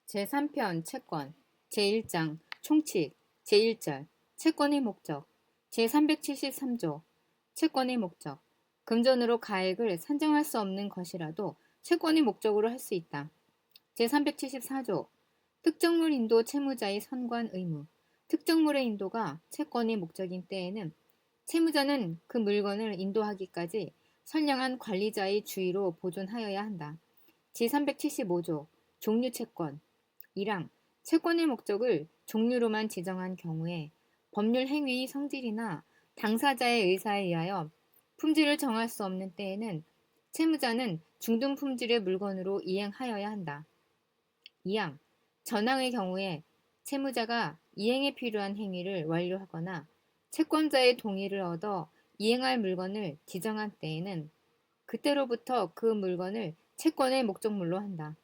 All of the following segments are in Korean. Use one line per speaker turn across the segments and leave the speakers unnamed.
제3편 채권 제1장 총칙 제1절 채권의 목적 제373조 채권의 목적 금전으로 가액을 산정할 수 없는 것이라도 채권의 목적으로 할 수 있다. 제374조 특정물 인도 채무자의 선관 의무 특정물의 인도가 채권의 목적인 때에는 채무자는 그 물건을 인도하기까지 선량한 관리자의 주의로 보존하여야 한다. 제375조 종류채권 1항 채권의 목적을 종류로만 지정한 경우에 법률 행위의 성질이나 당사자의 의사에 의하여 품질을 정할 수 없는 때에는 채무자는 중등 품질의 물건으로 이행하여야 한다. 2항 전항의 경우에 채무자가 이행에 필요한 행위를 완료하거나 채권자의 동의를 얻어 이행할 물건을 지정한 때에는 그때로부터 그 물건을 채권의 목적물로 한다.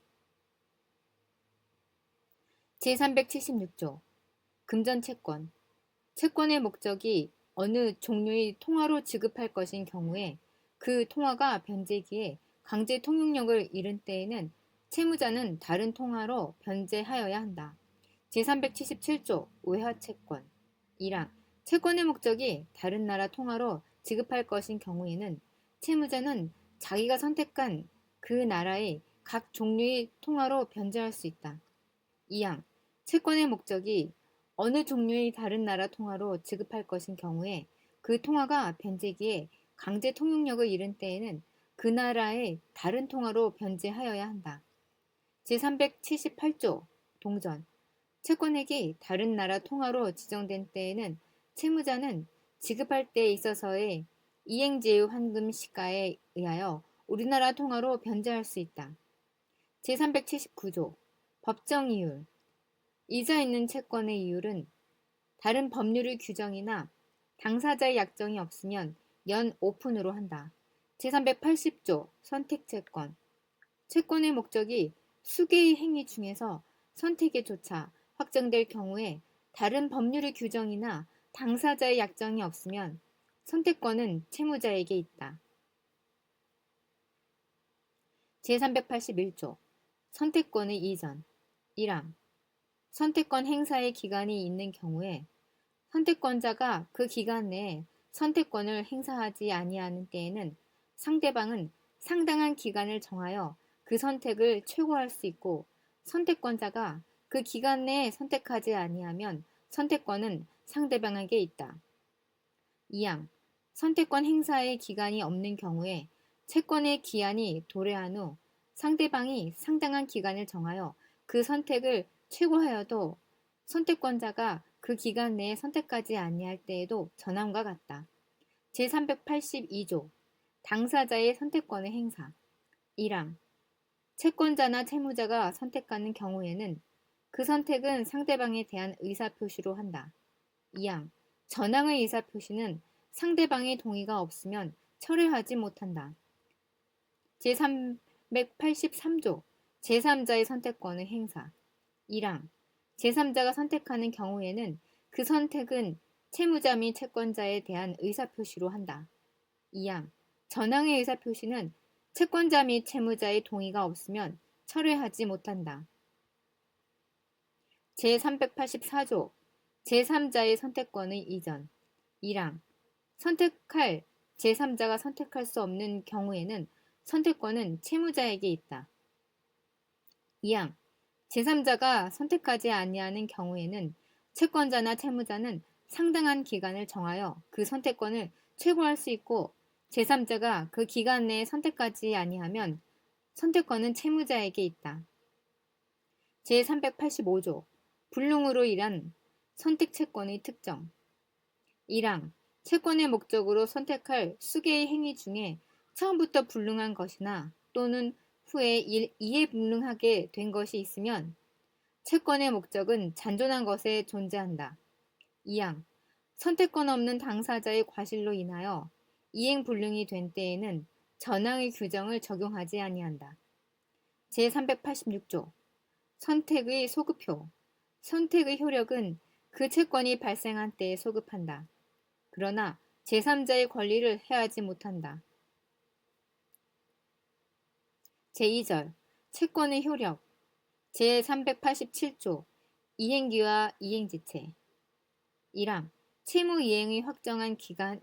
제376조 금전채권 채권의 목적이 어느 종류의 통화로 지급할 것인 경우에 그 통화가 변제기에 강제 통용력을 잃은 때에는 채무자는 다른 통화로 변제하여야 한다. 제377조 외화채권 1항 채권의 목적이 다른 나라 통화로 지급할 것인 경우에는 채무자는 자기가 선택한 그 나라의 각 종류의 통화로 변제할 수 있다. 2항 채권의 목적이 어느 종류의 다른 나라 통화로 지급할 것인 경우에 그 통화가 변제기에 강제 통용력을 잃은 때에는 그 나라의 다른 통화로 변제하여야 한다. 제378조 동전 채권액이 다른 나라 통화로 지정된 때에는 채무자는 지급할 때에 있어서의 이행제휴 환급 시가에 의하여 우리나라 통화로 변제할 수 있다. 제379조 법정이율 이자 있는 채권의 이율은 다른 법률의 규정이나 당사자의 약정이 없으면 연 오픈으로 한다. 제380조 선택채권 채권의 목적이 수개의 행위 중에서 선택에 조차 확정될 경우에 다른 법률의 규정이나 당사자의 약정이 없으면 선택권은 채무자에게 있다. 제381조 선택권의 이전 1항 선택권 행사의 기간이 있는 경우에 선택권자가 그 기간 내에 선택권을 행사하지 아니하는 때에는 상대방은 상당한 기간을 정하여 그 선택을 최고할 수 있고 선택권자가 그 기간 내에 선택하지 아니하면 선택권은 상대방에게 있다. 2항 선택권 행사의 기간이 없는 경우에 채권의 기한이 도래한 후 상대방이 상당한 기간을 정하여 그 선택을 최고하여도 선택권자가 그 기간 내에 선택하지 아니할 때에도 전함과 같다. 제382조 당사자의 선택권의 행사 1항 채권자나 채무자가 선택하는 경우에는 그 선택은 상대방에 대한 의사표시로 한다. 2항 전항의 의사표시는 상대방의 동의가 없으면 철회하지 못한다. 제383조 제3자의 선택권의 행사 1항 제3자가 선택하는 경우에는 그 선택은 채무자 및 채권자에 대한 의사표시로 한다. 2항 전항의 의사표시는 채권자 및 채무자의 동의가 없으면 철회하지 못한다. 제384조 제3자의 선택권의 이전 1항 선택할 제3자가 선택할 수 없는 경우에는 선택권은 채무자에게 있다. 2항 제3자가 선택하지 아니하는 경우에는 채권자나 채무자는 상당한 기간을 정하여 그 선택권을 최고할 수 있고 제3자가 그 기간 내에 선택하지 아니하면 선택권은 채무자에게 있다. 제385조 불능으로 인한 선택채권의 특정 1항 채권의 목적으로 선택할 수개의 행위 중에 처음부터 불능한 것이나 또는 후에 이해불능하게 된 것이 있으면 채권의 목적은 잔존한 것에 존재한다. 2항 선택권 없는 당사자의 과실로 인하여 이행불능이 된 때에는 전항의 규정을 적용하지 아니한다. 제386조 선택의 소급효 선택의 효력은 그 채권이 발생한 때에 소급한다. 그러나 제3자의 권리를 해하지 못한다. 제2절 채권의 효력 제387조 이행기와 이행지체 1항 채무이행의 확정한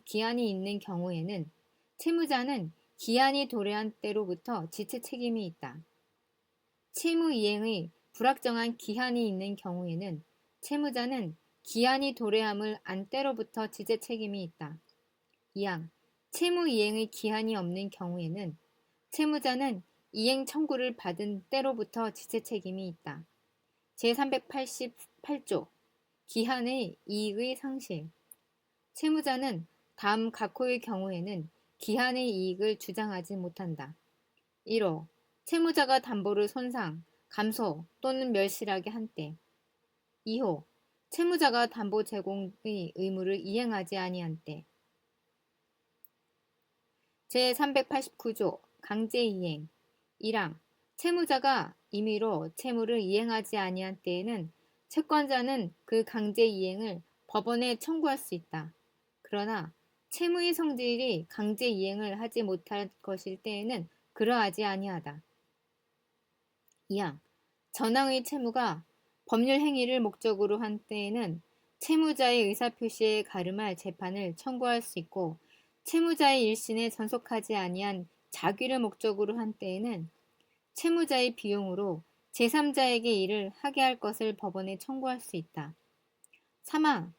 기한이 있는 경우에는 채무자는 기한이 도래한 때로부터 지체 책임이 있다. 채무이행의 불확정한 기한이 있는 경우에는 채무자는 기한이 도래함을 안 때로부터 지체 책임이 있다. 2항 채무이행의 기한이 없는 경우에는 채무자는 이행 청구를 받은 때로부터 지체 책임이 있다. 제388조 기한의 이익의 상실 채무자는 다음 각호의 경우에는 기한의 이익을 주장하지 못한다. 1호 채무자가 담보를 손상, 감소 또는 멸실하게 한 때 2호 채무자가 담보 제공의 의무를 이행하지 아니한 때 제389조 강제이행 1항 채무자가 임의로 채무를 이행하지 아니한 때에는 채권자는 그 강제이행을 법원에 청구할 수 있다. 그러나 채무의 성질이 강제이행을 하지 못할 것일 때에는 그러하지 아니하다. 2항 전항의 채무가 법률 행위를 목적으로 한 때에는 채무자의 의사표시에 가름할 재판을 청구할 수 있고 채무자의 일신에 전속하지 아니한 자귀를 목적으로 한 때에는 채무자의 비용으로 제3자에게 일을 하게 할 것을 법원에 청구할 수 있다. 3항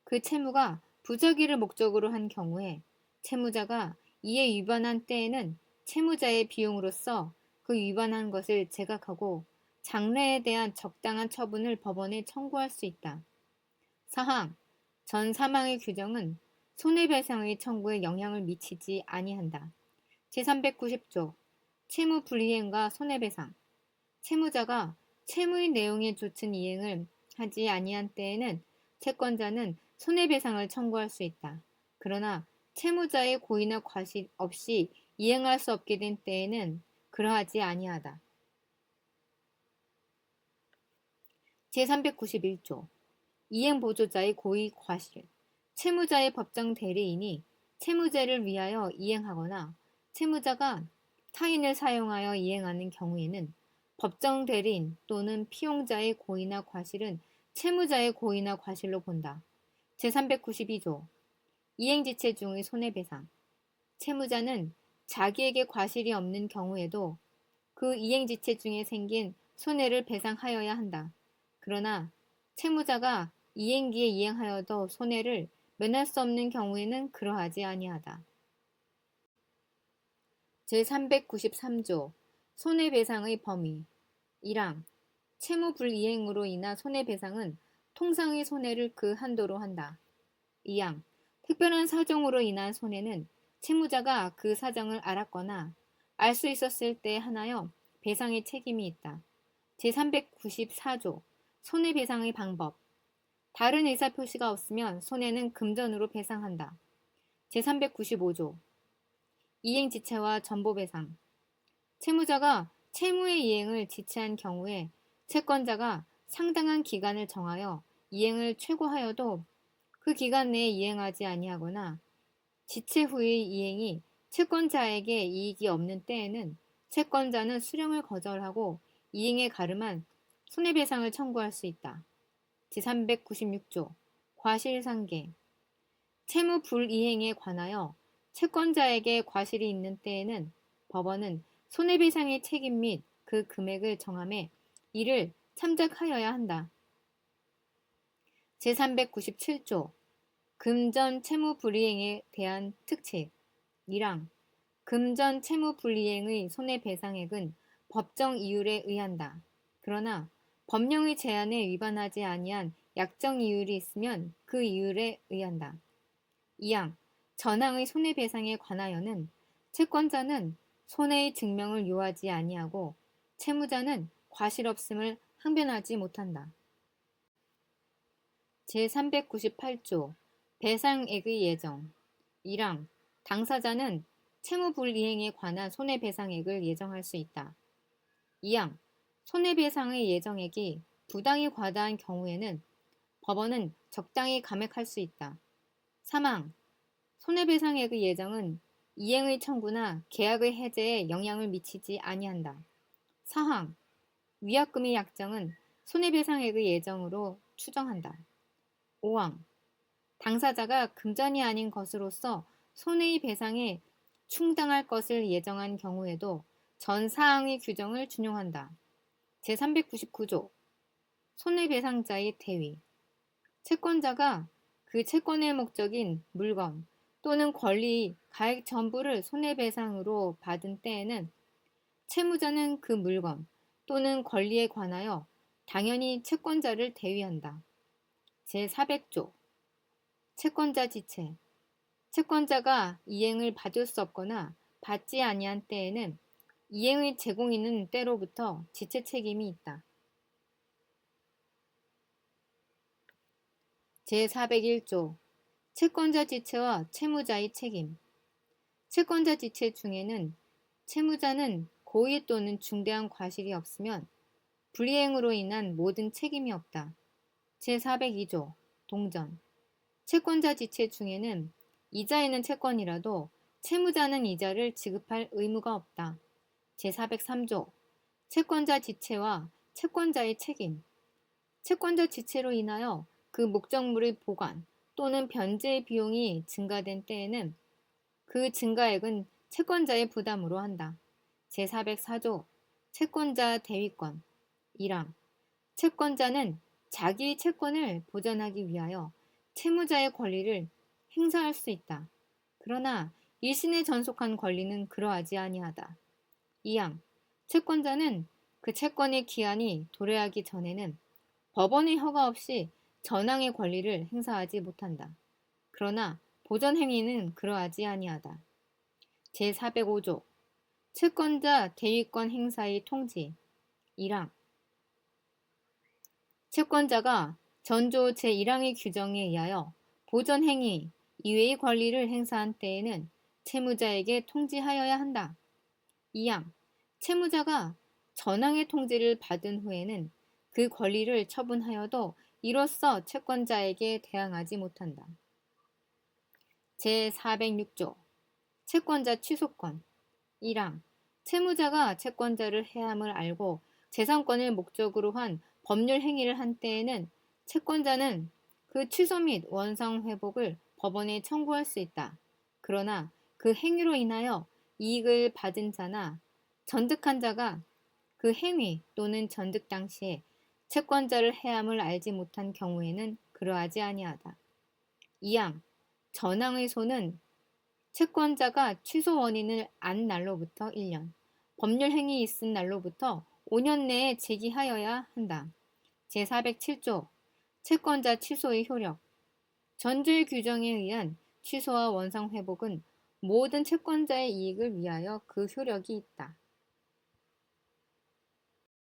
그 채무가 부적의를 목적으로 한 경우에 채무자가 이에 위반한 때에는 채무자의 비용으로서 그 위반한 것을 제각하고 장래에 대한 적당한 처분을 법원에 청구할 수 있다. 4항 전 3항의 규정은 손해배상의 청구에 영향을 미치지 아니한다. 제390조 채무 불이행과 손해배상 채무자가 채무의 내용에 좇은 이행을 하지 아니한 때에는 채권자는 손해배상을 청구할 수 있다. 그러나 채무자의 고의나 과실 없이 이행할 수 없게 된 때에는 그러하지 아니하다. 제391조 이행보조자의 고의 과실 채무자의 법정 대리인이 채무제를 위하여 이행하거나 채무자가 타인을 사용하여 이행하는 경우에는 법정 대리인 또는 피용자의 고의나 과실은 채무자의 고의나 과실로 본다. 제392조 이행지체 중의 손해배상 채무자는 자기에게 과실이 없는 경우에도 그 이행지체 중에 생긴 손해를 배상하여야 한다. 그러나 채무자가 이행기에 이행하여도 손해를 면할 수 없는 경우에는 그러하지 아니하다. 제393조 손해배상의 범위 1항 채무 불이행으로 인한 손해배상은 통상의 손해를 그 한도로 한다. 2항 특별한 사정으로 인한 손해는 채무자가 그 사정을 알았거나 알 수 있었을 때 하나여 배상의 책임이 있다. 제394조 손해배상의 방법 다른 의사표시가 없으면 손해는 금전으로 배상한다. 제395조 이행지체와 전보배상 채무자가 채무의 이행을 지체한 경우에 채권자가 상당한 기간을 정하여 이행을 최고하여도 그 기간 내에 이행하지 아니하거나 지체 후의 이행이 채권자에게 이익이 없는 때에는 채권자는 수령을 거절하고 이행에 가름한 손해배상을 청구할 수 있다. 제396조 과실상계 채무 불이행에 관하여 채권자에게 과실이 있는 때에는 법원은 손해배상의 책임 및 그 금액을 정함에 이를 참작하여야 한다. 제397조 금전 채무 불이행에 대한 특칙 1항 금전 채무 불이행의 손해배상액은 법정 이율에 의한다. 그러나 법령의 제한에 위반하지 아니한 약정 이율이 있으면 그 이율에 의한다. 2항 전항의 손해배상에 관하여는 채권자는 손해의 증명을 요하지 아니하고 채무자는 과실 없음을 항변하지 못한다. 제398조 배상액의 예정 1항 당사자는 채무 불이행에 관한 손해배상액을 예정할 수 있다. 2항 손해배상의 예정액이 부당히 과다한 경우에는 법원은 적당히 감액할 수 있다. 3항 손해배상액의 예정은 이행의 청구나 계약의 해제에 영향을 미치지 아니한다. 4항 위약금의 약정은 손해배상액의 예정으로 추정한다. 5항. 당사자가 금전이 아닌 것으로서 손해의 배상에 충당할 것을 예정한 경우에도 전 사항의 규정을 준용한다. 제399조 손해배상자의 대위. 채권자가 그 채권의 목적인 물건 또는 권리 가액 전부를 손해배상으로 받은 때에는 채무자는 그 물건 또는 권리에 관하여 당연히 채권자를 대위한다. 제400조 채권자 지체. 채권자가 이행을 받을 수 없거나 받지 아니한 때에는 이행의 제공인은 때로부터 지체 책임이 있다. 제401조 채권자 지체와 채무자의 책임. 채권자 지체 중에는 채무자는 고의 또는 중대한 과실이 없으면 불이행으로 인한 모든 책임이 없다. 제402조 동전. 채권자 지체 중에는 이자에는 채권이라도 채무자는 이자를 지급할 의무가 없다. 제403조 채권자 지체와 채권자의 책임. 채권자 지체로 인하여 그 목적물의 보관 또는 변제의 비용이 증가된 때에는 그 증가액은 채권자의 부담으로 한다. 제404조 채권자 대위권. 1항. 채권자는 자기의 채권을 보전하기 위하여 채무자의 권리를 행사할 수 있다. 그러나 일신에 전속한 권리는 그러하지 아니하다. 2항. 채권자는 그 채권의 기한이 도래하기 전에는 법원의 허가 없이 전항의 권리를 행사하지 못한다. 그러나 보전 행위는 그러하지 아니하다. 제405조 채권자 대위권 행사의 통지. 1항. 채권자가 전조 제1항의 규정에 의하여 보전 행위 이외의 권리를 행사한 때에는 채무자에게 통지하여야 한다. 2항. 채무자가 전항의 통지를 받은 후에는 그 권리를 처분하여도 이로써 채권자에게 대항하지 못한다. 제406조 채권자 취소권. 1항. 채무자가 채권자를 해함을 알고 재산권을 목적으로 한 법률 행위를 한 때에는 채권자는 그 취소 및 원상 회복을 법원에 청구할 수 있다. 그러나 그 행위로 인하여 이익을 받은 자나 전득한 자가 그 행위 또는 전득 당시에 채권자를 해함을 알지 못한 경우에는 그러하지 아니하다. 2항. 전항의 소는 채권자가 취소 원인을 안 날로부터 1년, 법률 행위 있은 날로부터 5년 내에 제기하여야 한다. 제407조 채권자 취소의 효력. 전조의 규정에 의한 취소와 원상 회복은 모든 채권자의 이익을 위하여 그 효력이 있다.